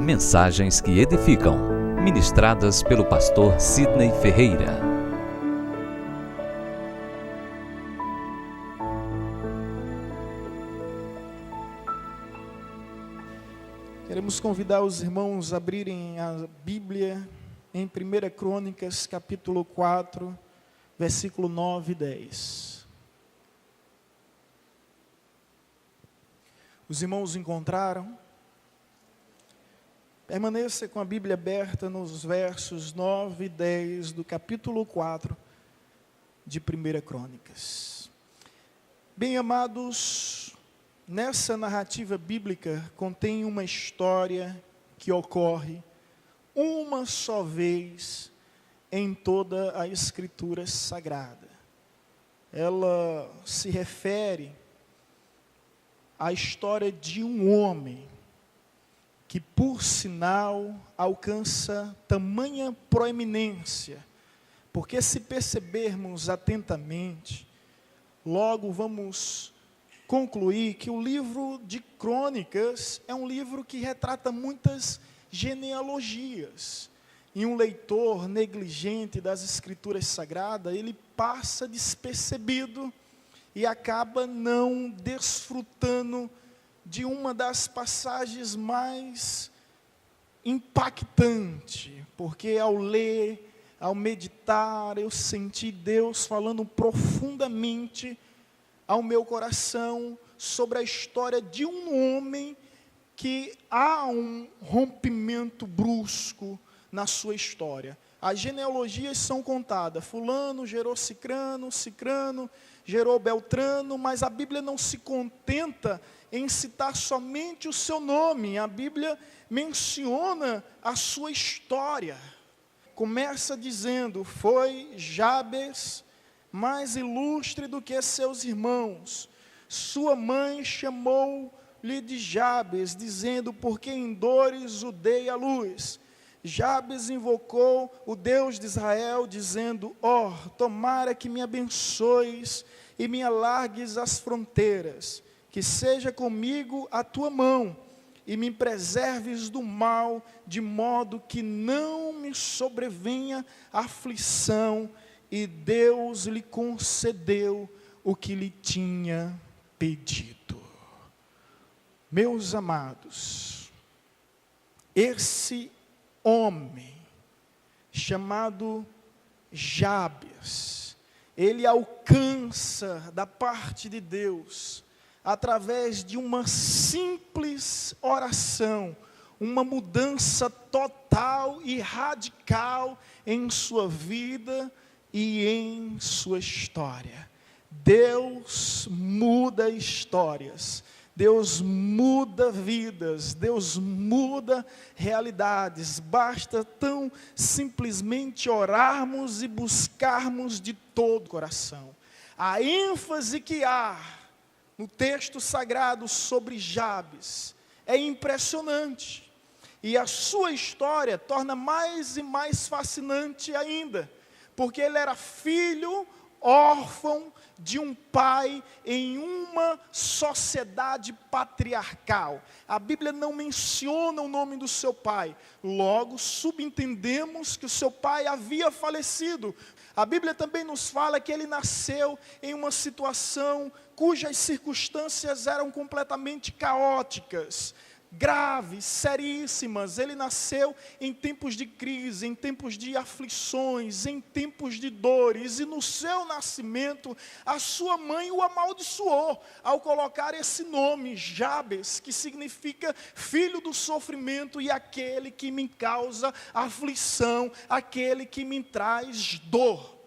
Mensagens que edificam, ministradas pelo pastor Sidney Ferreira. Queremos convidar os irmãos a abrirem a Bíblia em 1 Crônicas, capítulo 4, versículo 9 e 10. Os irmãos encontraram? Permaneça com a Bíblia aberta nos versos 9 e 10 do capítulo 4 de 1 Crônicas. Bem amados, nessa narrativa bíblica contém uma história que ocorre uma só vez em toda a Escritura Sagrada. Ela se refere à história de um homem que, por sinal, alcança tamanha proeminência, porque se percebermos atentamente, logo vamos concluir que o livro de Crônicas é um livro que retrata muitas genealogias. E um leitor negligente das Escrituras Sagradas, ele passa despercebido e acaba não desfrutando de uma das passagens mais impactantes, porque ao ler, ao meditar, eu senti Deus falando profundamente ao meu coração sobre a história de um homem que há um rompimento brusco na sua história. As genealogias são contadas, fulano gerou Cicrano, Cicrano gerou Beltrano, mas a Bíblia não se contenta em citar somente o seu nome, a Bíblia menciona a sua história. Começa dizendo, foi Jabes mais ilustre do que seus irmãos. Sua mãe chamou-lhe de Jabes, dizendo, porque em dores o dei à luz. Jabes invocou o Deus de Israel, dizendo, tomara que me abençoes e me alargues as fronteiras, que seja comigo a tua mão, e me preserves do mal, de modo que não me sobrevenha aflição. E Deus lhe concedeu o que lhe tinha pedido. Meus amados, esse homem, chamado Jabes, ele alcança da parte de Deus, através de uma simples oração, uma mudança total e radical em sua vida e em sua história. Deus muda histórias, Deus muda vidas, Deus muda realidades. Basta tão simplesmente orarmos e buscarmos de todo o coração. A ênfase que há no texto sagrado sobre Jabes é impressionante. E a sua história torna mais e mais fascinante ainda, porque ele era filho órfão de um pai em uma sociedade patriarcal. A Bíblia não menciona o nome do seu pai, logo subentendemos que o seu pai havia falecido. A Bíblia também nos fala que ele nasceu em uma situação cujas circunstâncias eram completamente caóticas, graves, seríssimas. Ele nasceu em tempos de crise, em tempos de aflições, em tempos de dores, e no seu nascimento, a sua mãe o amaldiçoou, ao colocar esse nome, Jabes, que significa filho do sofrimento, e aquele que me causa aflição, aquele que me traz dor.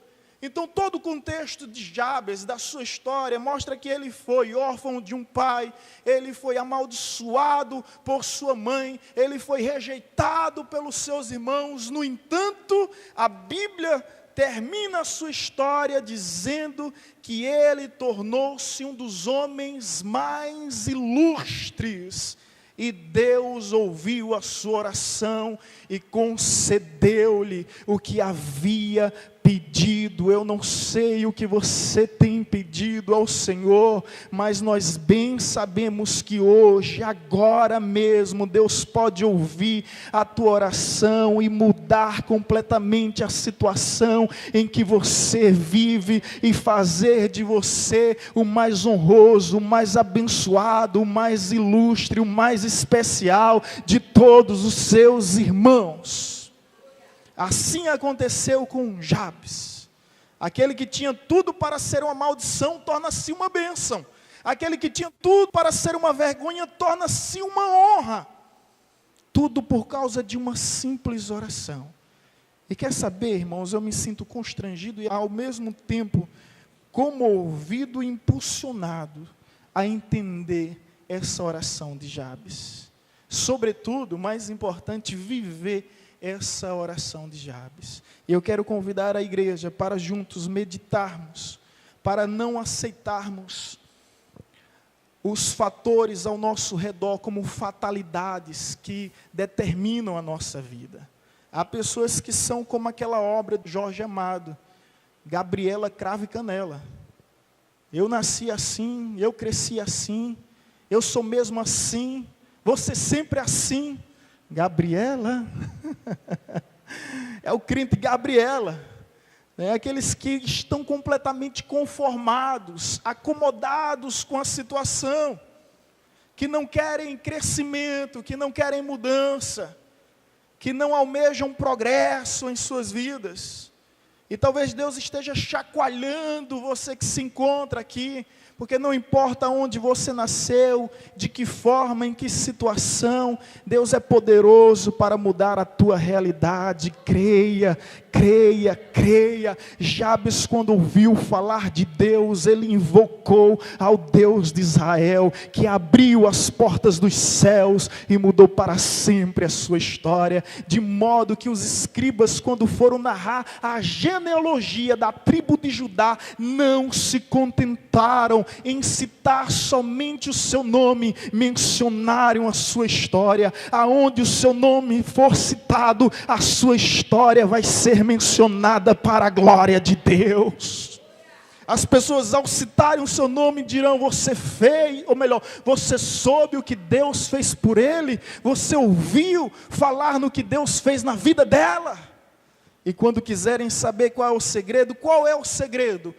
Então todo o contexto de Jabes, da sua história, mostra que ele foi órfão de um pai, ele foi amaldiçoado por sua mãe, ele foi rejeitado pelos seus irmãos. No entanto, a Bíblia termina a sua história dizendo que ele tornou-se um dos homens mais ilustres. E Deus ouviu a sua oração e concedeu-lhe o que havia pedido. Eu não sei o que você tem pedido ao Senhor, mas nós bem sabemos que hoje, agora mesmo, Deus pode ouvir a tua oração e mudar completamente a situação em que você vive e fazer de você o mais honroso, o mais abençoado, o mais ilustre, o mais especial de todos os seus irmãos. Assim aconteceu com Jabes. Aquele que tinha tudo para ser uma maldição, torna-se uma bênção. Aquele que tinha tudo para ser uma vergonha, torna-se uma honra. Tudo por causa de uma simples oração. E quer saber, irmãos, eu me sinto constrangido e ao mesmo tempo comovido e impulsionado a entender essa oração de Jabes. Sobretudo, mais importante, viver essa oração de Jabes. E eu quero convidar a igreja para juntos meditarmos, para não aceitarmos os fatores ao nosso redor como fatalidades que determinam a nossa vida. Há pessoas que são como aquela obra de Jorge Amado, Gabriela Cravo e Canela. Eu nasci assim, eu cresci assim, eu sou mesmo assim, você sempre assim. Gabriela, é o crente Gabriela, aqueles que estão completamente conformados, acomodados com a situação, que não querem crescimento, que não querem mudança, que não almejam progresso em suas vidas. E talvez Deus esteja chacoalhando você que se encontra aqui, porque não importa onde você nasceu, de que forma, em que situação, Deus é poderoso para mudar a tua realidade. Creia, creia, creia. Jabes, quando ouviu falar de Deus, ele invocou ao Deus de Israel, que abriu as portas dos céus e mudou para sempre a sua história, de modo que os escribas, quando foram narrar a genealogia da tribo de Judá, não se contentaram em citar somente o seu nome, mencionaram a sua história. Aonde o seu nome for citado, a sua história vai ser mencionada para a glória de Deus. As pessoas, ao citarem o seu nome, dirão: você fez, ou melhor, você soube o que Deus fez por ele, você ouviu falar no que Deus fez na vida dela. E quando quiserem saber qual é o segredo, qual é o segredo?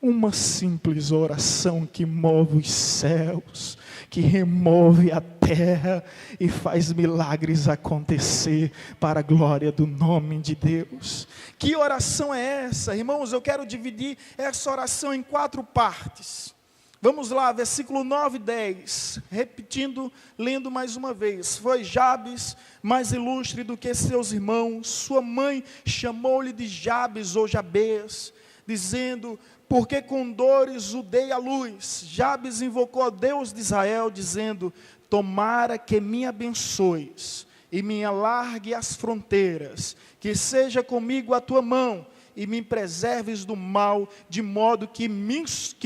Uma simples oração que move os céus, que remove a terra e faz milagres acontecer para a glória do nome de Deus. Que oração é essa? Irmãos, eu quero dividir essa oração em 4 partes. Vamos lá, versículo 9 e 10, repetindo, lendo mais uma vez. Foi Jabes mais ilustre do que seus irmãos, sua mãe chamou-lhe de Jabes ou Jabes, dizendo: porque com dores o dei à luz. Jabes invocou a Deus de Israel, dizendo: tomara que me abençoes e me alargue as fronteiras, que seja comigo a tua mão e me preserves do mal, de modo que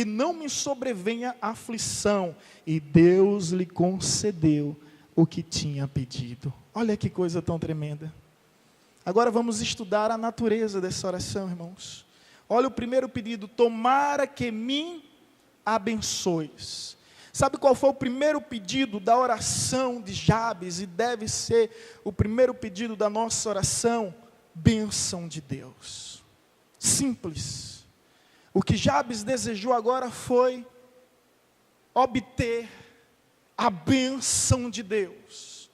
não me sobrevenha aflição. E Deus lhe concedeu o que tinha pedido. Olha que coisa tão tremenda. Agora vamos estudar a natureza dessa oração, irmãos. Olha o primeiro pedido: tomara que me abençoes. Sabe qual foi o primeiro pedido da oração de Jabes? E deve ser o primeiro pedido da nossa oração: bênção de Deus. Simples. O que Jabes desejou agora foi obter a bênção de Deus.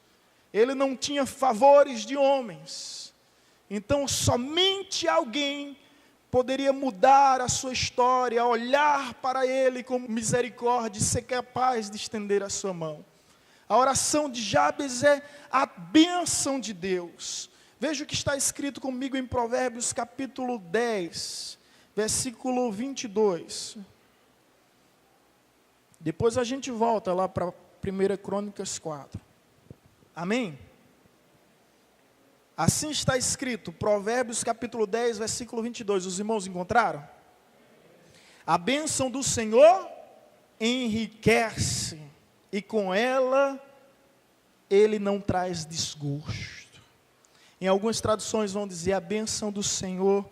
Ele não tinha favores de homens. Então somente alguém poderia mudar a sua história, olhar para ele com misericórdia e ser capaz de estender a sua mão. A oração de Jabes é a bênção de Deus. Veja o que está escrito comigo em Provérbios capítulo 10, versículo 22. Depois a gente volta lá para 1 Crônicas 4. Amém? Assim está escrito, Provérbios capítulo 10, versículo 22. Os irmãos encontraram? A bênção do Senhor enriquece, e com ela ele não traz desgosto. Em algumas traduções vão dizer: a bênção do Senhor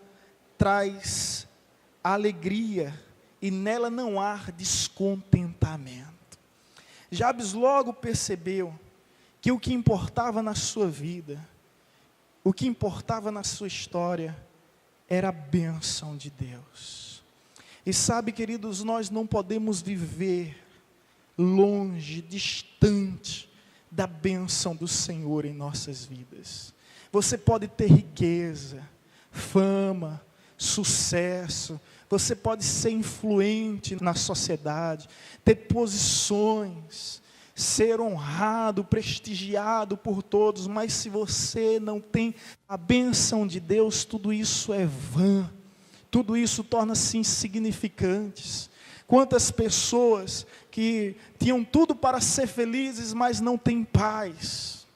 traz alegria e nela não há descontentamento. Jabes logo percebeu que o que importava na sua vida, o que importava na sua história, era a bênção de Deus. E sabe, queridos, nós não podemos viver longe, distante da bênção do Senhor em nossas vidas. Você pode ter riqueza, fama, sucesso, você pode ser influente na sociedade, ter posições, ser honrado, prestigiado por todos, mas se você não tem a bênção de Deus, tudo isso é vã, tudo isso torna-se insignificante. Quantas pessoas que tinham tudo para ser felizes, mas não têm paz.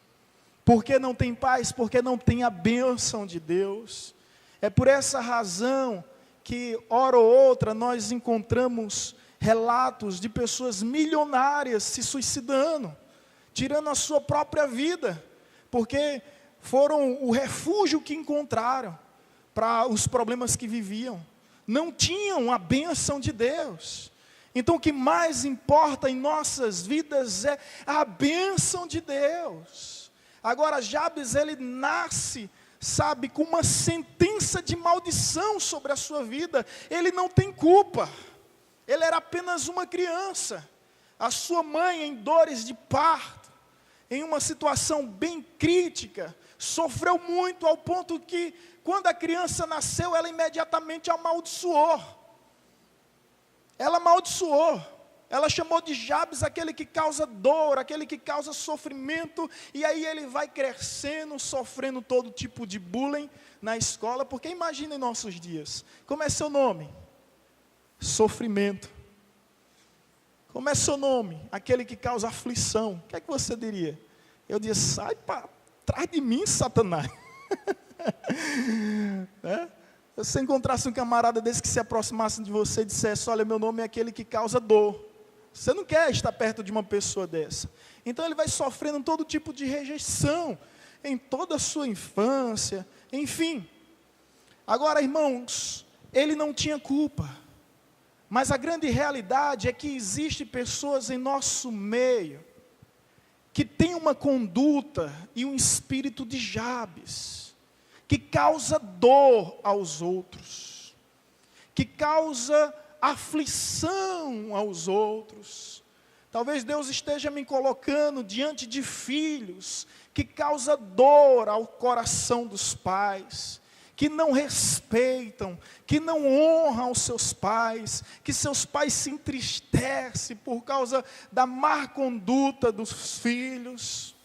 Por que não têm paz? Porque não têm a bênção de Deus. É por essa razão que, hora ou outra, nós encontramos relatos de pessoas milionárias se suicidando, tirando a sua própria vida, porque foram o refúgio que encontraram para os problemas que viviam. Não tinham a bênção de Deus. Então o que mais importa em nossas vidas é a bênção de Deus. Agora Jabes, ele nasce, sabe, com uma sentença de maldição sobre a sua vida. Ele não tem culpa. Ele era apenas uma criança. A sua mãe, em dores de parto, em uma situação bem crítica, sofreu muito ao ponto que, quando a criança nasceu, ela imediatamente amaldiçoou. Ela amaldiçoou. Ela chamou de Jabes aquele que causa dor, aquele que causa sofrimento, e aí ele vai crescendo, sofrendo todo tipo de bullying na escola, porque imagina em nossos dias, como é seu nome? Sofrimento. Como é seu nome? Aquele que causa aflição. O que é que você diria? Eu diria, sai para trás de mim, Satanás. Se você encontrasse um camarada desse que se aproximasse de você e dissesse, olha, meu nome é aquele que causa dor. Você não quer estar perto de uma pessoa dessa. Então ele vai sofrendo todo tipo de rejeição, em toda a sua infância, enfim. Agora, irmãos, ele não tinha culpa. Mas a grande realidade é que existem pessoas em nosso meio que têm uma conduta e um espírito de Jabes, que causa dor aos outros, que causa aflição aos outros. Talvez Deus esteja me colocando diante de filhos que causa dor ao coração dos pais, que não respeitam, que não honram os seus pais, que seus pais se entristecem por causa da má conduta dos filhos.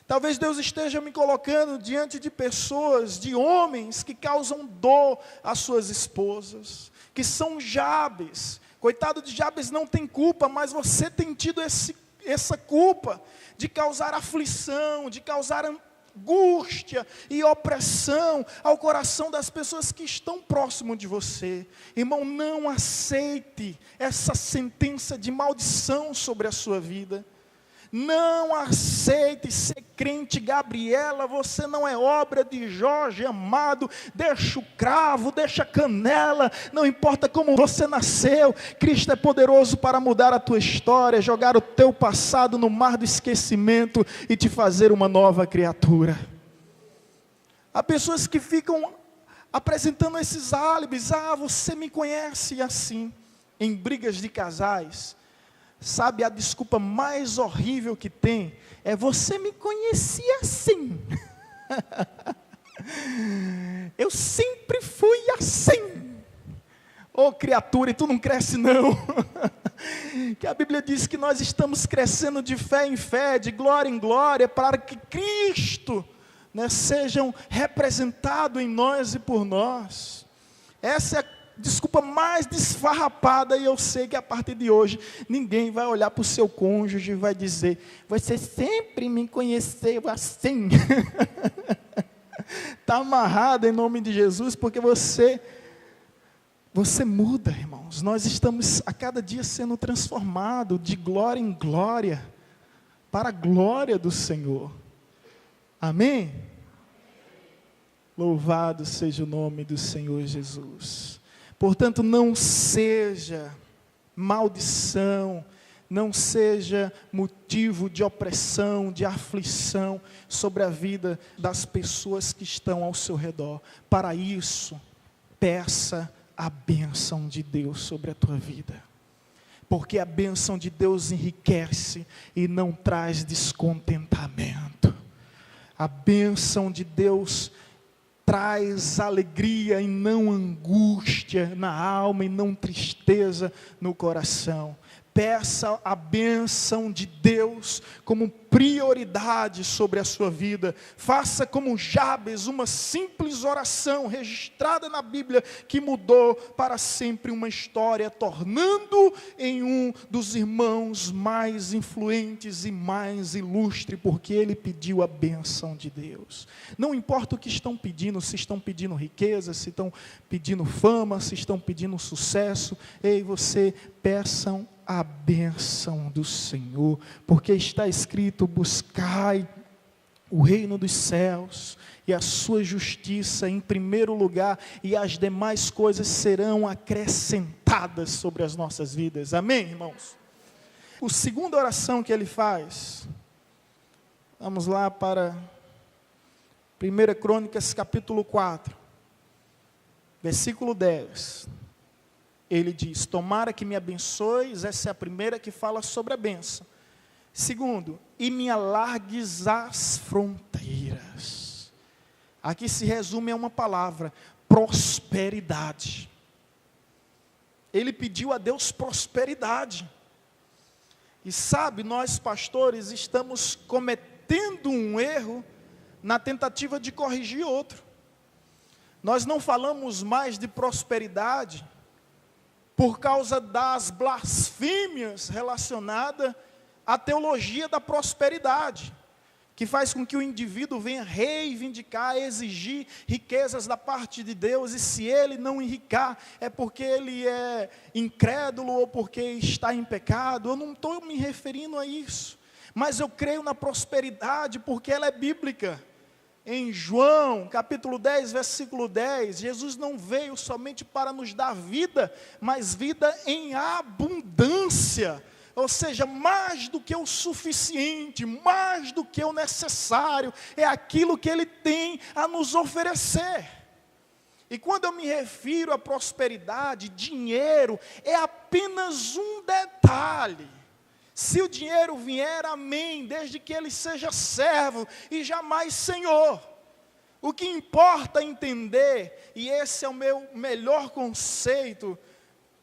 Talvez Deus esteja me colocando diante de pessoas, de homens que causam dor às suas esposas, que são Jabes. Coitado de Jabes, não tem culpa, mas você tem tido essa culpa de causar aflição, de causar angústia e opressão ao coração das pessoas que estão próximo de você. Irmão, não aceite essa sentença de maldição sobre a sua vida. Não aceite ser crente, Gabriela, você não é obra de Jorge Amado, deixa o cravo, deixa a canela, não importa como você nasceu, Cristo é poderoso para mudar a tua história, jogar o teu passado no mar do esquecimento e te fazer uma nova criatura. Há pessoas que ficam apresentando esses álibis, você me conhece assim, em brigas de casais. Sabe, a desculpa mais horrível que tem é você me conhecia assim. Eu sempre fui assim. Ô criatura, e tu não cresce não. Que a Bíblia diz que nós estamos crescendo de fé em fé, de glória em glória, para que Cristo, sejam representado em nós e por nós. Essa é a desculpa mais desfarrapada, e eu sei que a partir de hoje ninguém vai olhar para o seu cônjuge e vai dizer, você sempre me conheceu assim. Está amarrado em nome de Jesus, porque você muda, irmãos. Nós estamos a cada dia sendo transformados de glória em glória, para a glória do Senhor. Amém? Louvado seja o nome do Senhor Jesus. Portanto, não seja maldição, não seja motivo de opressão, de aflição sobre a vida das pessoas que estão ao seu redor. Para isso, peça a bênção de Deus sobre a tua vida. Porque a bênção de Deus enriquece e não traz descontentamento. A bênção de Deus traz alegria e não angústia na alma e não tristeza no coração. Peça a bênção de Deus como prioridade sobre a sua vida. Faça como Jabes, uma simples oração registrada na Bíblia que mudou para sempre uma história, tornando em um dos irmãos mais influentes e mais ilustre, porque ele pediu a bênção de Deus. Não importa o que estão pedindo, se estão pedindo riqueza, se estão pedindo fama, se estão pedindo sucesso, ei, você peçam a bênção do Senhor, porque está escrito: buscai o reino dos céus e a sua justiça em primeiro lugar, e as demais coisas serão acrescentadas sobre as nossas vidas. Amém, irmãos? A segunda oração que ele faz, vamos lá para 1 Crônicas capítulo 4, versículo 10. Ele diz: tomara que me abençoes. Essa é a primeira que fala sobre a bênção. Segundo, e me alargues as fronteiras. Aqui se resume a uma palavra: prosperidade. Ele pediu a Deus prosperidade. E sabe, nós pastores estamos cometendo um erro na tentativa de corrigir outro. Nós não falamos mais de prosperidade por causa das blasfêmias relacionadas à teologia da prosperidade, que faz com que o indivíduo venha reivindicar, exigir riquezas da parte de Deus, e se ele não enricar, é porque ele é incrédulo ou porque está em pecado. Eu não estou me referindo a isso, mas eu creio na prosperidade porque ela é bíblica. Em João, capítulo 10, versículo 10, Jesus não veio somente para nos dar vida, mas vida em abundância. Ou seja, mais do que o suficiente, mais do que o necessário, é aquilo que Ele tem a nos oferecer. E quando eu me refiro à prosperidade, dinheiro é apenas um detalhe. Se o dinheiro vier, amém, desde que ele seja servo e jamais senhor. O que importa entender, e esse é o meu melhor conceito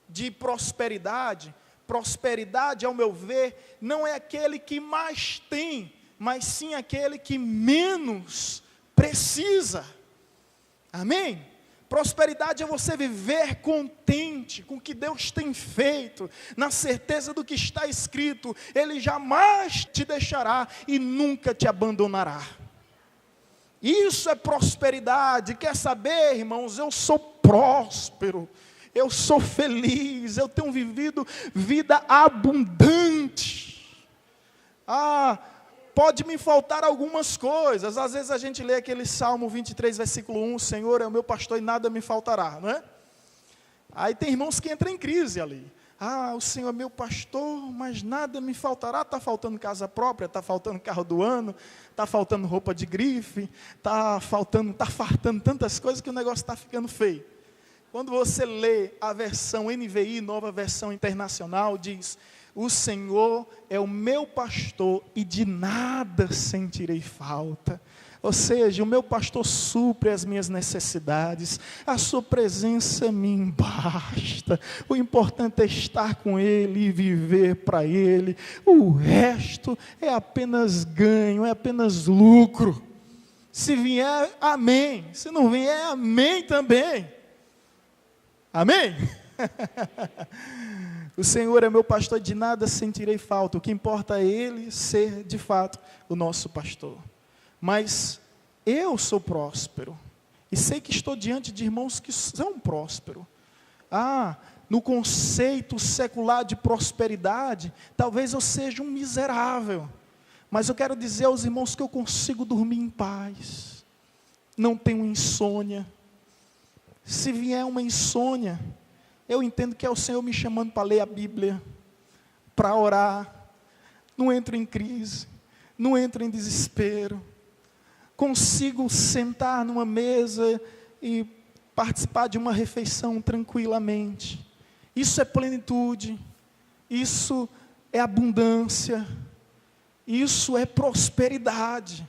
de prosperidade, prosperidade, ao meu ver, não é aquele que mais tem, mas sim aquele que menos precisa. Amém? Prosperidade é você viver contente com o que Deus tem feito, na certeza do que está escrito: Ele jamais te deixará e nunca te abandonará. Isso é prosperidade. Quer saber, irmãos? Eu sou próspero, eu sou feliz, eu tenho vivido vida abundante. Pode me faltar algumas coisas. Às vezes a gente lê aquele Salmo 23, versículo 1, o Senhor é o meu pastor e nada me faltará, não é? Aí tem irmãos que entram em crise ali. O Senhor é meu pastor, mas nada me faltará. Está faltando casa própria, está faltando carro do ano, está faltando roupa de grife, está fartando tantas coisas que o negócio está ficando feio. Quando você lê a versão NVI, nova versão internacional, diz: o Senhor é o meu pastor e de nada sentirei falta. Ou seja, o meu pastor supre as minhas necessidades, a sua presença me basta. O importante é estar com Ele e viver para Ele. O resto é apenas ganho, é apenas lucro. Se vier, amém. Se não vier, amém também. Amém? O Senhor é meu pastor e de nada sentirei falta. O que importa é Ele ser, de fato, o nosso pastor. Mas eu sou próspero. E sei que estou diante de irmãos que são prósperos. No conceito secular de prosperidade, talvez eu seja um miserável. Mas eu quero dizer aos irmãos que eu consigo dormir em paz. Não tenho insônia. Se vier uma insônia, eu entendo que é o Senhor me chamando para ler a Bíblia, para orar. Não entro em crise, não entro em desespero. Consigo sentar numa mesa e participar de uma refeição tranquilamente. Isso é plenitude, isso é abundância, isso é prosperidade.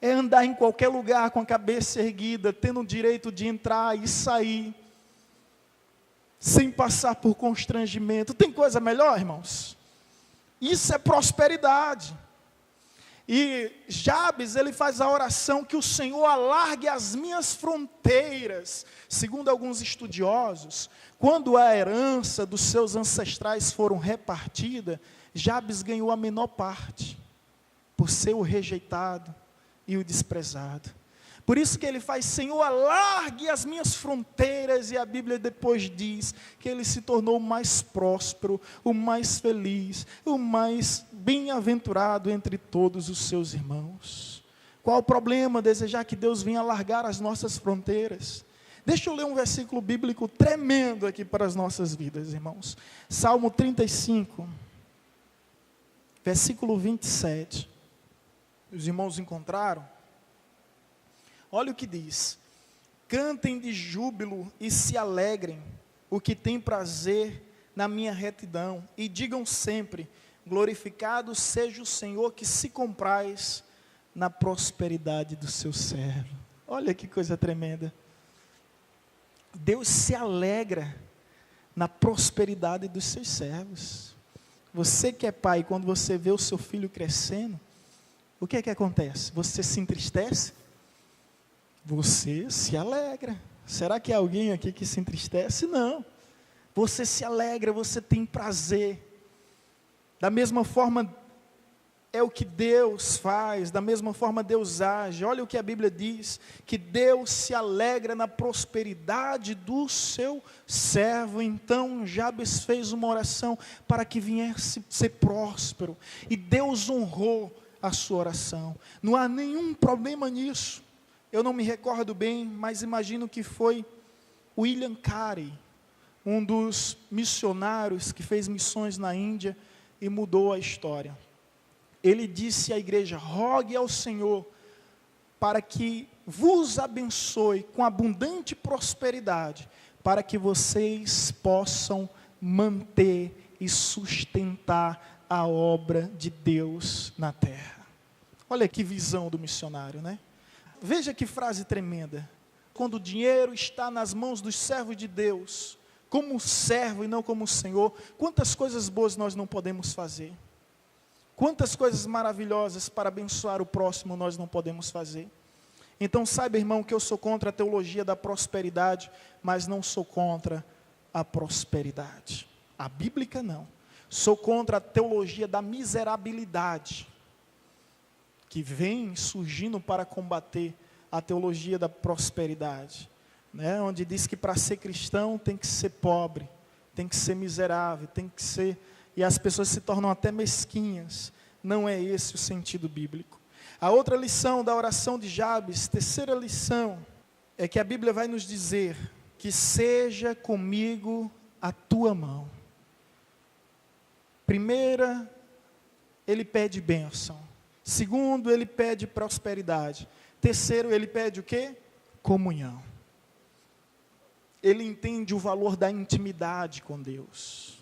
É andar em qualquer lugar com a cabeça erguida, tendo o direito de entrar e sair, sem passar por constrangimento. Tem coisa melhor, irmãos? Isso é prosperidade. E Jabes, ele faz a oração que o Senhor alargue as minhas fronteiras. Segundo alguns estudiosos, quando a herança dos seus ancestrais foram repartida, Jabes ganhou a menor parte, por ser o rejeitado e o desprezado. Por isso que ele faz, Senhor, alargue as minhas fronteiras, e a Bíblia depois diz que ele se tornou o mais próspero, o mais feliz, o mais bem-aventurado entre todos os seus irmãos. Qual o problema desejar que Deus venha alargar as nossas fronteiras? Deixa eu ler um versículo bíblico tremendo aqui para as nossas vidas, irmãos. Salmo 35, versículo 27. Os irmãos encontraram? Olha o que diz: cantem de júbilo e se alegrem, o que tem prazer na minha retidão, e digam sempre, glorificado seja o Senhor que se compraz na prosperidade do seu servo. Olha que coisa tremenda. Deus se alegra na prosperidade dos seus servos. Você que é pai, quando você vê o seu filho crescendo, o que é que acontece? Você se entristece? Você se alegra. Será que há alguém aqui que se entristece? Não. Você se alegra, você tem prazer. Da mesma forma, é o que Deus faz, da mesma forma Deus age. Olha o que a Bíblia diz, que Deus se alegra na prosperidade do seu servo. Então Jabes fez uma oração para que viesse ser próspero, e Deus honrou a sua oração. Não há nenhum problema nisso. Eu não me recordo bem, mas imagino que foi William Carey, um dos missionários que fez missões na Índia e mudou a história. Ele disse à igreja: rogue ao Senhor para que vos abençoe com abundante prosperidade, para que vocês possam manter e sustentar a obra de Deus na terra. Olha que visão do missionário, né? Veja que frase tremenda. Quando o dinheiro está nas mãos dos servos de Deus, como servo e não como Senhor, quantas coisas boas nós não podemos fazer. Quantas coisas maravilhosas para abençoar o próximo nós não podemos fazer. Então saiba, irmão, que eu sou contra a teologia da prosperidade, mas não sou contra a prosperidade. A bíblica não. Sou contra a teologia da miserabilidade, que vem surgindo para combater a teologia da prosperidade, né? Onde diz que para ser cristão tem que ser pobre, tem que ser miserável, tem que ser... E as pessoas se tornam até mesquinhas. Não é esse o sentido bíblico. A outra lição da oração de Jabes, terceira lição, é que a Bíblia vai nos dizer que seja comigo a tua mão. Primeira, ele pede bênção. Segundo, ele pede prosperidade. Terceiro, ele pede o quê? Comunhão. Ele entende o valor da intimidade com Deus,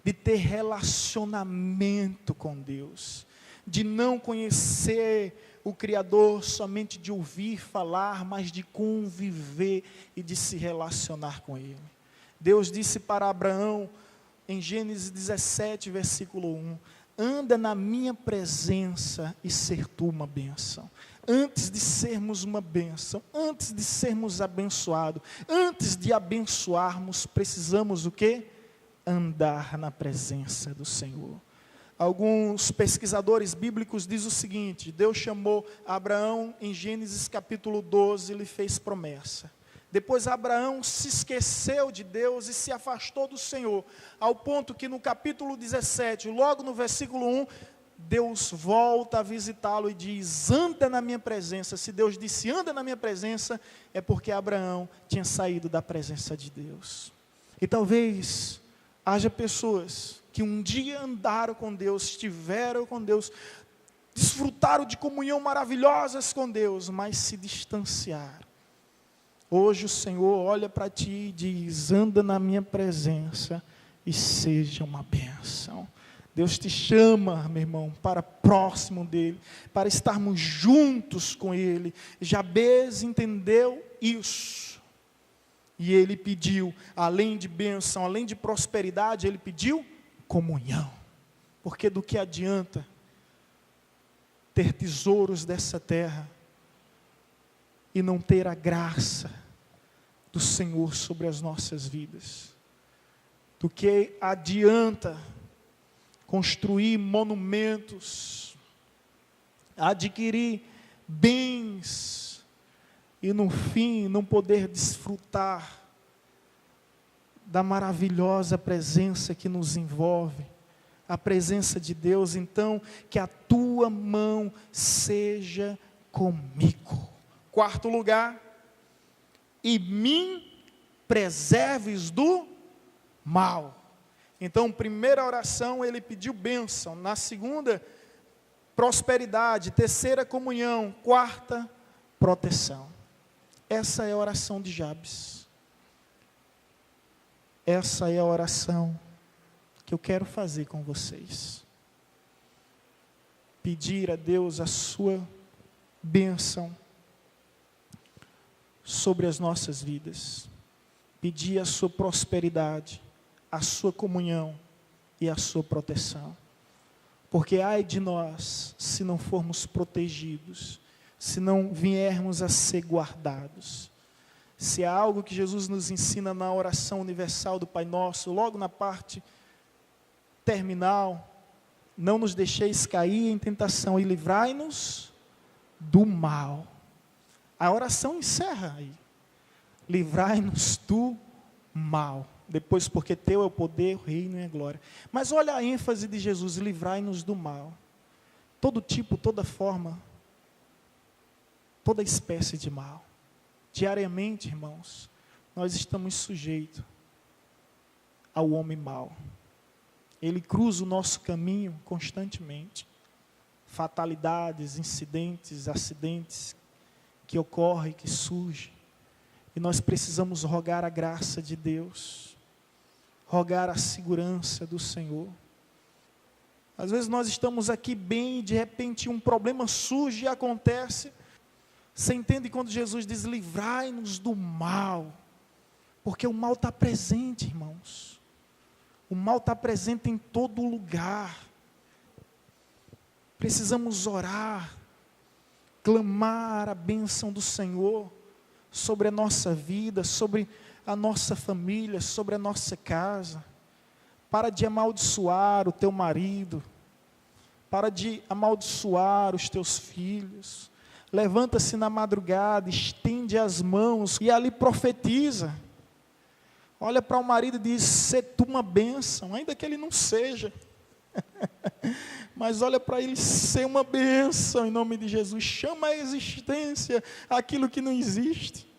de ter relacionamento com Deus, de não conhecer o Criador somente de ouvir falar, mas de conviver e de se relacionar com Ele. Deus disse para Abraão, em Gênesis 17, versículo 1, anda na minha presença e ser tu uma bênção. Antes de sermos uma bênção, antes de sermos abençoados, antes de abençoarmos, precisamos o quê? Andar na presença do Senhor. Alguns pesquisadores bíblicos dizem o seguinte: Deus chamou Abraão em Gênesis capítulo 12, ele fez promessa. Depois Abraão se esqueceu de Deus e se afastou do Senhor, ao ponto que no capítulo 17, logo no versículo 1, Deus volta a visitá-lo e diz, anda na minha presença. Se Deus disse, anda na minha presença, é porque Abraão tinha saído da presença de Deus. E talvez haja pessoas que um dia andaram com Deus, estiveram com Deus, desfrutaram de comunhão maravilhosas com Deus, mas se distanciaram. Hoje o Senhor olha para ti e diz: anda na minha presença e seja uma bênção. Deus te chama, meu irmão, para próximo dEle, para estarmos juntos com Ele. Jabez entendeu isso. E ele pediu, além de bênção, além de prosperidade, ele pediu comunhão. Porque do que adianta ter tesouros dessa terra e não ter a graça do Senhor sobre as nossas vidas? Do que adianta construir monumentos, adquirir bens e no fim não poder desfrutar da maravilhosa presença que nos envolve, a presença de Deus? Então, que a tua mão seja comigo. Quarto lugar, e me preserves do mal. Então, primeira oração, ele pediu bênção. Na segunda, prosperidade. Terceira, comunhão. Quarta, proteção. Essa é a oração de Jabes. Essa é a oração que eu quero fazer com vocês. Pedir a Deus a sua bênção sobre as nossas vidas. Pedir a sua prosperidade, a sua comunhão e a sua proteção. Porque ai de nós, se não formos protegidos, se não viermos a ser guardados. Se há algo que Jesus nos ensina na oração universal do Pai Nosso, logo na parte terminal: não nos deixeis cair em tentação e livrai-nos do mal. A oração encerra aí: livrai-nos do mal. Depois, porque teu é o poder, o reino e a glória. Mas olha a ênfase de Jesus: livrai-nos do mal. Todo tipo, toda forma, toda espécie de mal. Diariamente, irmãos, nós estamos sujeitos ao homem mau. Ele cruza o nosso caminho constantemente. Fatalidades, incidentes, acidentes que ocorrem, que surgem. E nós precisamos rogar a graça de Deus, rogar a segurança do Senhor. Às vezes nós estamos aqui bem e de repente um problema surge e acontece. Você entende quando Jesus diz: livrai-nos do mal? Porque o mal está presente, irmãos. O mal está presente em todo lugar. Precisamos orar, clamar a bênção do Senhor sobre a nossa vida, sobre a nossa família, sobre a nossa casa. Para de amaldiçoar o teu marido, para de amaldiçoar os teus filhos. Levanta-se na madrugada, estende as mãos e ali profetiza. Olha para o marido e diz: sê tu uma bênção, ainda que ele não seja. Mas olha para ele: ser uma bênção em nome de Jesus. Chama a existência aquilo que não existe,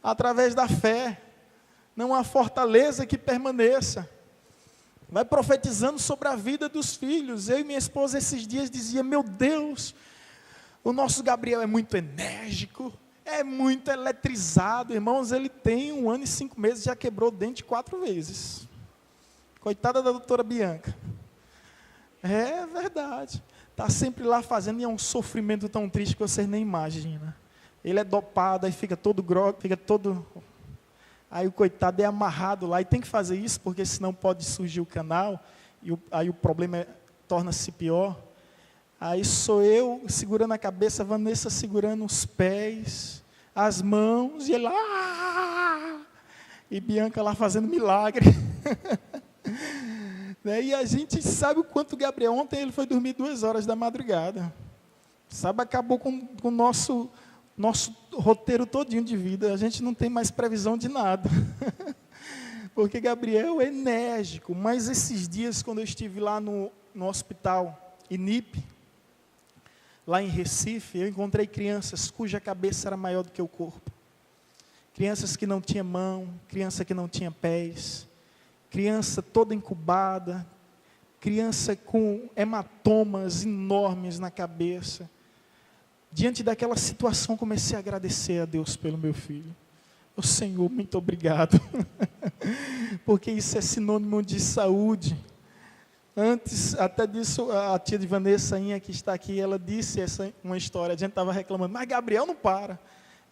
através da fé. Não há fortaleza que permaneça. Vai profetizando sobre a vida dos filhos. Eu e minha esposa esses dias dizia: meu Deus, o nosso Gabriel é muito enérgico, é muito eletrizado. Irmãos, ele tem 1 ano e 5 meses, já quebrou o dente 4 vezes. Coitada da doutora Bianca. É verdade. Está sempre lá fazendo, e é um sofrimento tão triste que vocês nem imaginam. Ele é dopado, aí fica todo grogue, fica todo... Aí o coitado é amarrado lá, e tem que fazer isso, porque senão pode surgir o canal, e aí o problema torna-se pior. Aí sou eu segurando a cabeça, Vanessa segurando os pés, as mãos, e ele lá, e Bianca lá fazendo milagre. E a gente sabe o quanto Gabriel, ontem ele foi dormir 2 horas da madrugada. Sabe, acabou com o nosso roteiro todinho de vida. A gente não tem mais previsão de nada. Porque Gabriel é enérgico. Mas esses dias, quando eu estive lá no hospital INIP, lá em Recife, eu encontrei crianças cuja cabeça era maior do que o corpo. Crianças que não tinham mão, criança que não tinha pés, criança toda incubada, criança com hematomas enormes na cabeça. Diante daquela situação, comecei a agradecer a Deus pelo meu filho. O Senhor, muito obrigado, porque isso é sinônimo de saúde. Antes, até disso, a tia de Vanessa, que está aqui, ela disse uma história, a gente estava reclamando, mas Gabriel não para.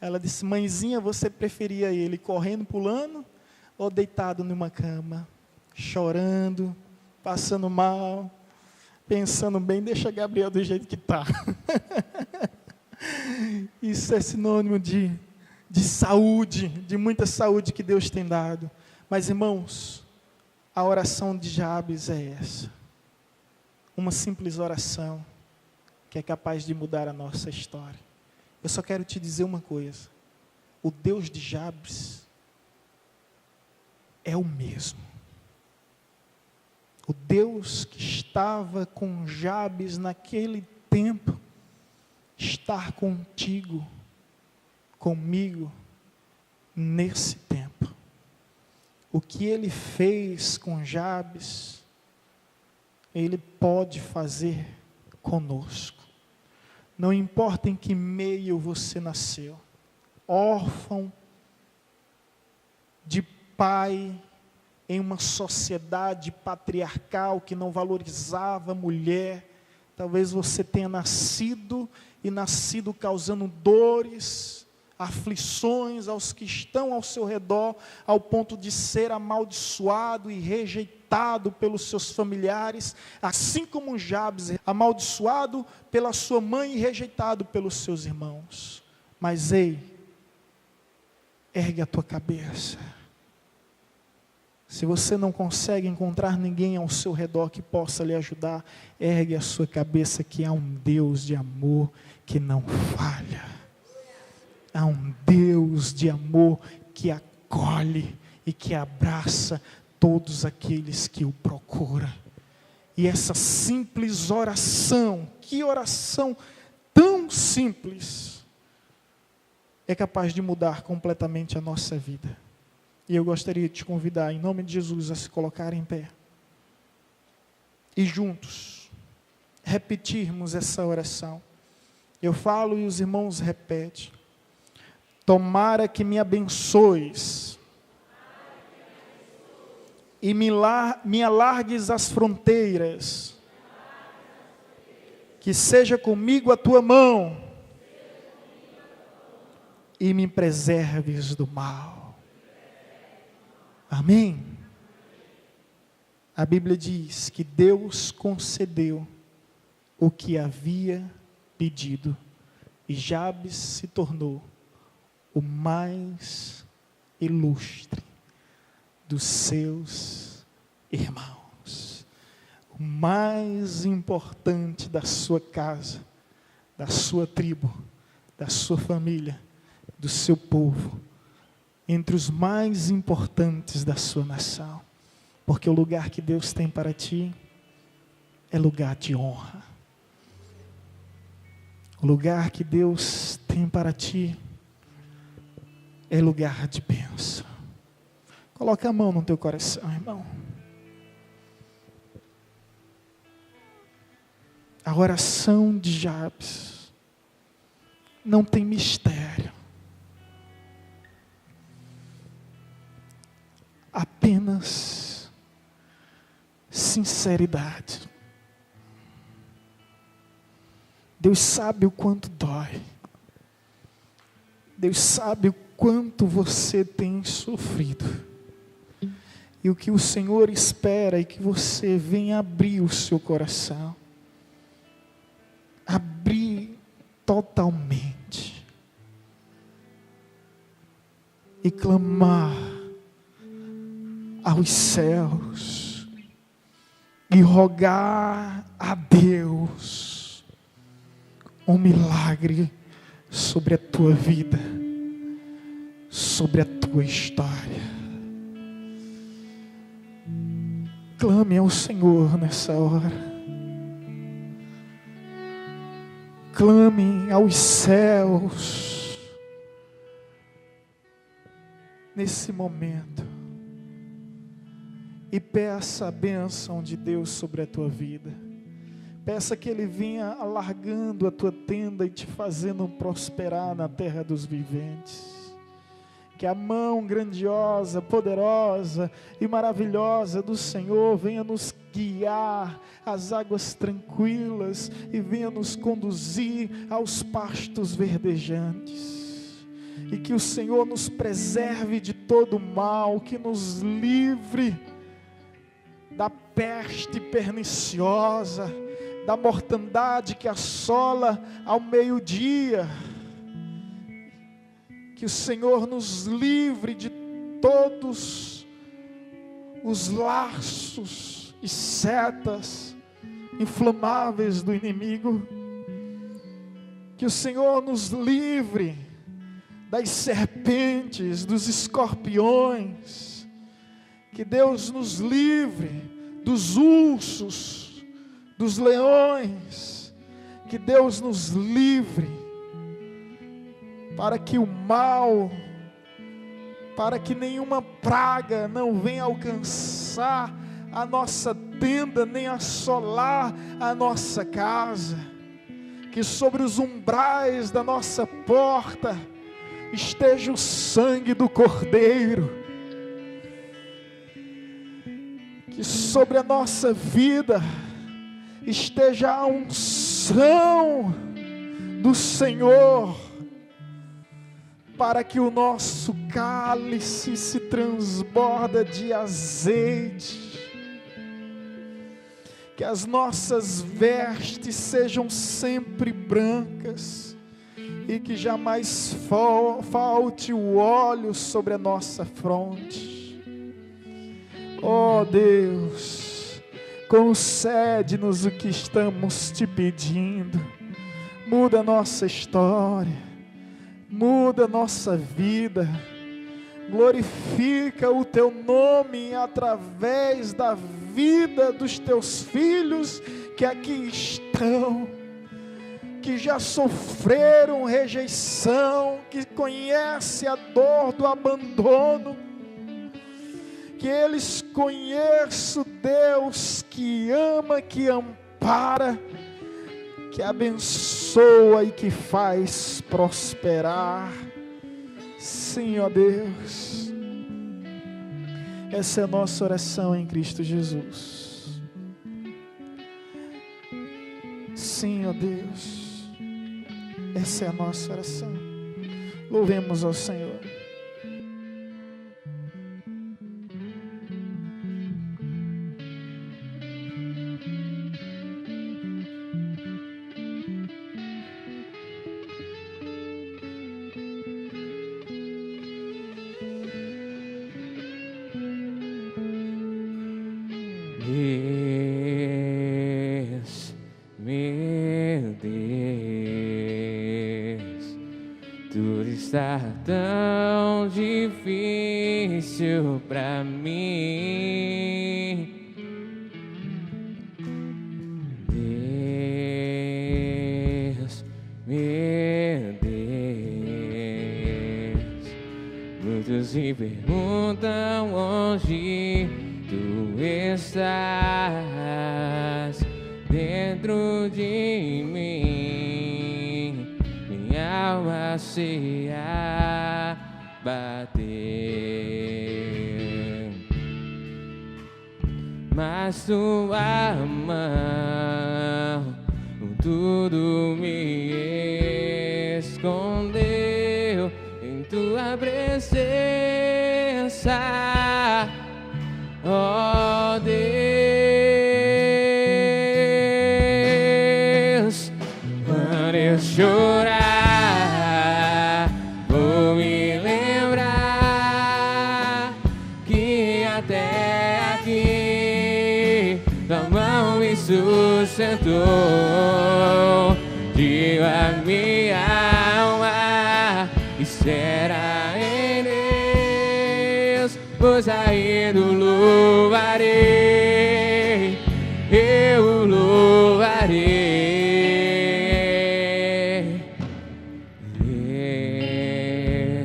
Ela disse, mãezinha, você preferia ele correndo, pulando, ou deitado numa cama, chorando, passando mal, pensando bem, deixa Gabriel do jeito que está. Isso é sinônimo de saúde, de muita saúde que Deus tem dado. Mas, irmãos, a oração de Jabes é essa. Uma simples oração que é capaz de mudar a nossa história. Eu só quero te dizer uma coisa. O Deus de Jabes é o mesmo. O Deus que estava com Jabes naquele tempo, está contigo, comigo, nesse tempo. O que Ele fez com Jabes, Ele pode fazer conosco. Não importa em que meio você nasceu, órfão, de pai, em uma sociedade patriarcal que não valorizava a mulher, talvez você tenha nascido causando dores, aflições aos que estão ao seu redor, ao ponto de ser amaldiçoado e rejeitado pelos seus familiares, assim como Jabes, amaldiçoado pela sua mãe e rejeitado pelos seus irmãos. Mas ei, ergue a tua cabeça. Se você não consegue encontrar ninguém ao seu redor que possa lhe ajudar, ergue a sua cabeça que há um Deus de amor que não falha. Há um Deus de amor que acolhe e que abraça todos aqueles que o procuram. E essa simples oração, que oração tão simples, é capaz de mudar completamente a nossa vida. E eu gostaria de te convidar, em nome de Jesus, a se colocar em pé. E juntos, repetirmos essa oração. Eu falo e os irmãos repetem. Tomara que me abençoes e me alargues as fronteiras. Que seja comigo a tua mão e me preserves do mal. Amém? A Bíblia diz que Deus concedeu o que havia pedido, e Jabes se tornou o mais ilustre dos seus irmãos, o mais importante da sua casa, da sua tribo, da sua família, do seu povo, entre os mais importantes da sua nação, porque o lugar que Deus tem para ti é lugar de honra. O lugar que Deus tem para ti é lugar de bênção. Coloca a mão no teu coração, irmão. A oração de Jabes não tem mistério. Apenas sinceridade. Deus sabe o quanto dói. Deus sabe o quanto você tem sofrido. E o que o Senhor espera é que você venha abrir o seu coração. Abrir totalmente. E clamar aos céus e rogar a Deus um milagre sobre a tua vida, sobre a tua história. Clame ao Senhor nessa hora. Clame aos céus nesse momento. e peça a bênção de Deus sobre a tua vida. Peça que Ele venha alargando a tua tenda e te fazendo prosperar na terra dos viventes. Que a mão grandiosa, poderosa e maravilhosa do Senhor venha nos guiar às águas tranquilas e venha nos conduzir aos pastos verdejantes. E que o Senhor nos preserve de todo mal, que nos livre da peste perniciosa, da mortandade que assola ao meio-dia. Que o Senhor nos livre de todos os laços e setas inflamáveis do inimigo. Que o Senhor nos livre das serpentes, dos escorpiões. Que Deus nos livre dos ursos, dos leões. Que Deus nos livre para que o mal, para que nenhuma praga não venha alcançar a nossa tenda, nem assolar a nossa casa. Que sobre os umbrais da nossa porta esteja o sangue do Cordeiro. Que sobre a nossa vida esteja a unção do Senhor, para que o nosso cálice se transborda de azeite. Que as nossas vestes sejam sempre brancas e que jamais falte o óleo sobre a nossa fronte. Oh Deus, concede-nos o que estamos te pedindo. Muda a nossa história. Muda a nossa vida, glorifica o Teu nome através da vida dos Teus filhos que aqui estão, que já sofreram rejeição, que conhecem a dor do abandono, que eles conheçam Deus que ama, que ampara, que abençoa e que faz prosperar. Sim, ó Deus, essa é a nossa oração em Cristo Jesus. Sim, ó Deus, essa é a nossa oração. Louvemos ao Senhor. Meu Deus, tudo está tão difícil pra mim. Deus, meu Deus, muitos me perguntam onde Tu estás dentro de mim, minha alma se abateu, mas Tua mão tudo me escondeu em Tua presença. Oh Deus, quando eu chorar, vou me lembrar que até aqui Tua mão me sustentou. Digo a minha alma e será em Deus, pois ainda o louvarei, eu o louvarei.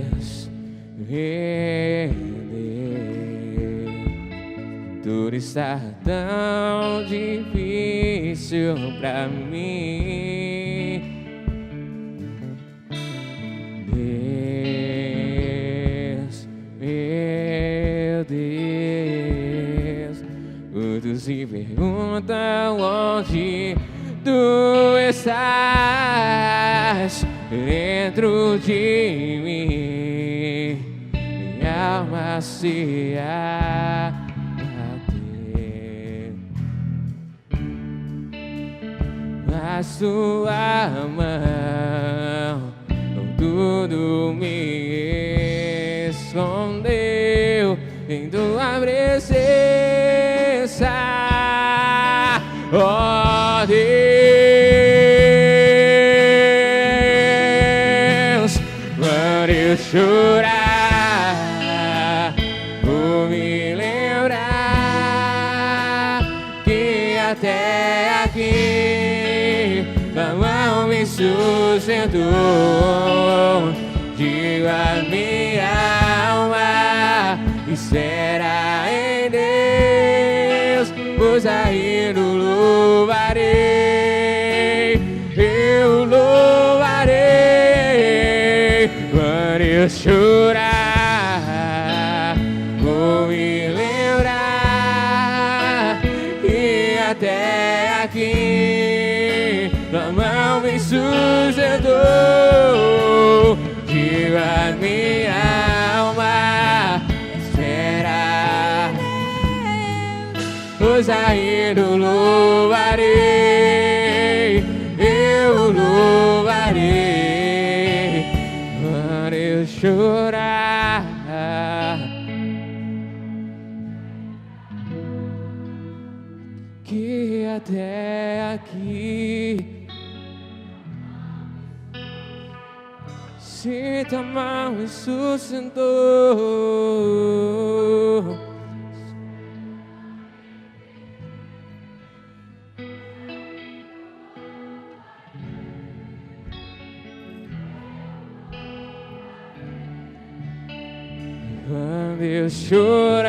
Deus, meu Deus, tudo está tão difícil pra mim. Deus, meu Deus, muitos se perguntam onde tu estás dentro de mim. Minha alma se abateu, mas tua mão tudo me escondeu em tua presença, ó Deus. Quando eu chorar, vou me lembrar que até aqui tua mão me sustentou. Digo a minha alma, espera em Deus, pois ainda o louvarei, eu louvarei. Quando eu chorar, vou me lembrar que até aqui tua mão me sustentou. Digo a minha alma, espera, pois ainda o louvarei, eu louvarei. Quando eu chorar, que até aqui se tua mão me sustentou. Quando eu chorar,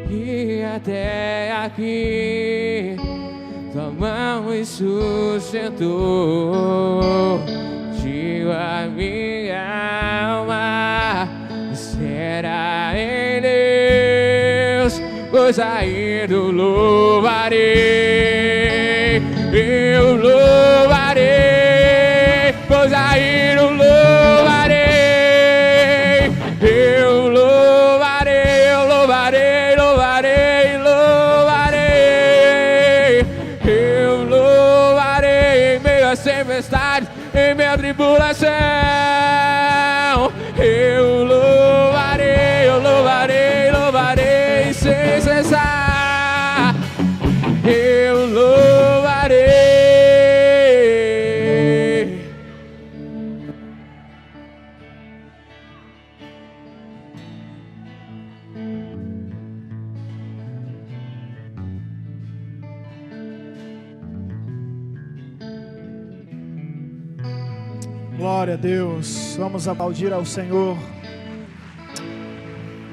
e até aqui tua mão me sustentou. Digo a minha alma, espera em Deus, pois ainda o louvarei, eu louvarei, pois ainda o louvarei, eu louvarei, eu louvarei, louvarei, louvarei, eu louvarei em meio às tempestades, em meio à tribulação, eu louvarei, eu louvarei, louvarei sem cessar, eu louvarei. Glória a Deus, vamos aplaudir ao Senhor,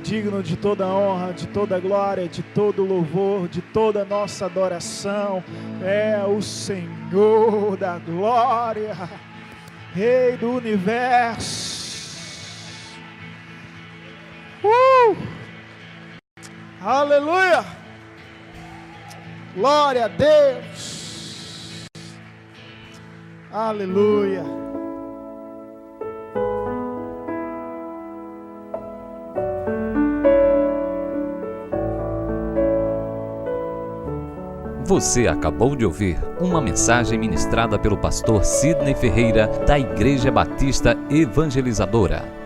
digno de toda honra, de toda glória, de todo louvor, de toda nossa adoração, é o Senhor da glória, Rei do universo. Aleluia! Glória a Deus! Aleluia! Você acabou de ouvir uma mensagem ministrada pelo pastor Sidney Ferreira, da Igreja Batista Evangelizadora.